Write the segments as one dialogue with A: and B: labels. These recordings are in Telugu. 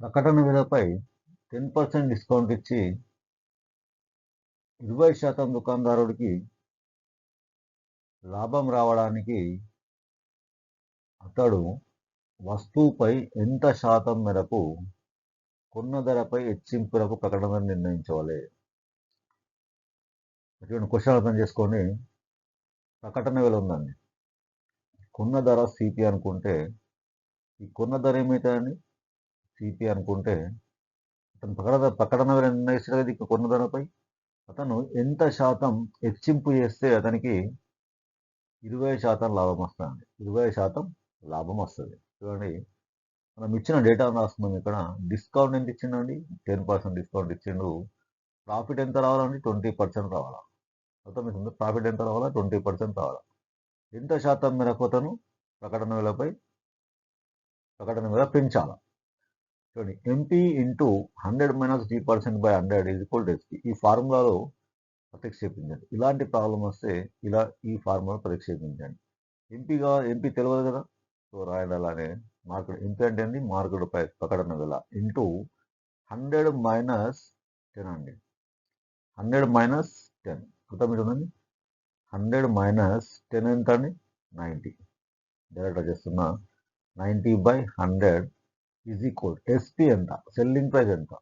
A: ప్రకటన విలపై 10% డిస్కౌంట్ ఇచ్చి 20% దుకాణదారుడికి లాభం రావడానికి అతడు వస్తువుపై ఎంత శాతం మేరకు కొన్న ధరపై హెచ్చింపులకు ప్రకటన నిర్ణయించవాలి. క్వశ్చన్ అర్థం చేసుకొని, ప్రకటన విల ఉందండి, కొన్న ధర సిపి అనుకుంటే ఈ కొన్న ధర ఏమవుతుందండి సిపి అనుకుంటే అతను ప్రకటన విల నిర్ణయిస్తాడు కదా కొన్న ధరపై. అతను ఎంత శాతం హెచ్చింపు చేస్తే అతనికి 20% లాభం వస్తుందండి. 20% లాభం వస్తుంది. చూడండి, మనం ఇచ్చిన డేటా రాస్తున్నాం. ఇక్కడ డిస్కౌంట్ ఎంత ఇచ్చిండండి? 10% డిస్కౌంట్ ఇచ్చిండు. ప్రాఫిట్ ఎంత రావాలండి? 20% రావాలా. అర్థమవుతుంది? ప్రాఫిట్ ఎంత రావాలా? 20% రావాలా. ఎంత శాతం మేరకు అతను ప్రకటన విల పెంచాలా. చూడండి, MP into 100 - G% by 100 is equal to SP. ఈ ఫార్ములాలో ప్రతిక్షేపించండి. ఇలాంటి ప్రాబ్లం వస్తే ఇలా ఈ ఫార్ములా ప్రతిక్షేపించండి. ఎంపీ తెలియదు కదా, సో రాయండి అలానే. మార్కెట్ ఎంపీ అంటే ఏంటి? మార్కెట్ ప్రకటన విల ఇంటూ 100 - 10 అండి. 100 - 10 అర్థమవుతుందండి. 100 - 10 ఎంత అండి? 90. డైరెక్ట్గా చేస్తున్నా. 90/100 ఈజ్ ఈక్వల్ ఎస్పీ ఎంత? సెల్లింగ్ ప్రైస్ ఎంత?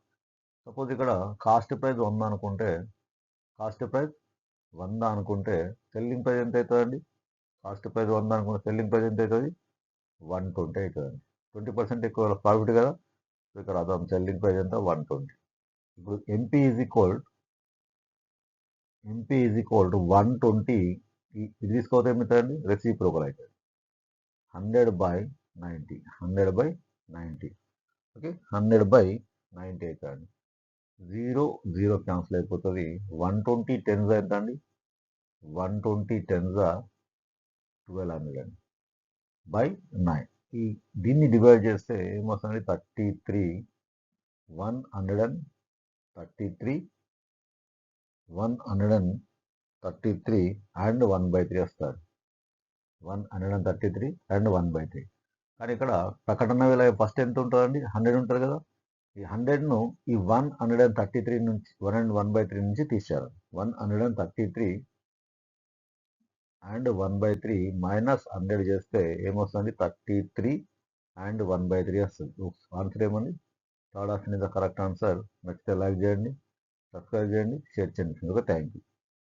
A: సపోజ్ ఇక్కడ కాస్ట్ ప్రైస్ 100 అనుకుంటే, సెల్లింగ్ ప్రైస్ ఎంత అవుతుందండి? కాస్ట్ ప్రైస్ 100 అనుకుంటే సెల్లింగ్ ప్రైస్ ఎంత అవుతుంది? 120 అవుతుందండి. 20% ఎక్కువ ప్రాఫిట్ కదా. సో ఇక్కడ అర్థం, సెల్లింగ్ ప్రైస్ ఎంత? 120. ఇప్పుడు ఎంపీ ఈజ్ ఈక్వల్ టు 120. ఇది తీసుకోతే ఏమవుతుందండి? రెసిప్రోకల్ అవుతుంది. 100/90. 100/90. ఓకే, 100/90 అవుతుంది. 0 క్యాన్సిల్ అయిపోతుంది. 120 10s ఎంత అండి? 120 10s 1200 బై 9. దీన్ని డివైడ్ చేస్తే ఏమొస్తుంది? 33 అండ్ 1/3 వస్తుంది. 133 అండ్ 1/3. కానీ ఇక్కడ ప్రకటన విల ఫస్ట్ ఎంత ఉంటుందండి? 100 ఉంటుంది కదా. ఈ 100ను ఈ 133 నుంచి 1/3 నుంచి తీసేయాలి. 133 అండ్ 1/3 - 100 చేస్తే ఏమొస్తుంది? 33 అండ్ 1/3 వస్తుంది. ఆన్సర్ ఏమండి? Third option is the correct answer. నచ్చితే లైక్ చేయండి, సబ్స్క్రైబ్ చేయండి, షేర్ చేయండి. Thank you.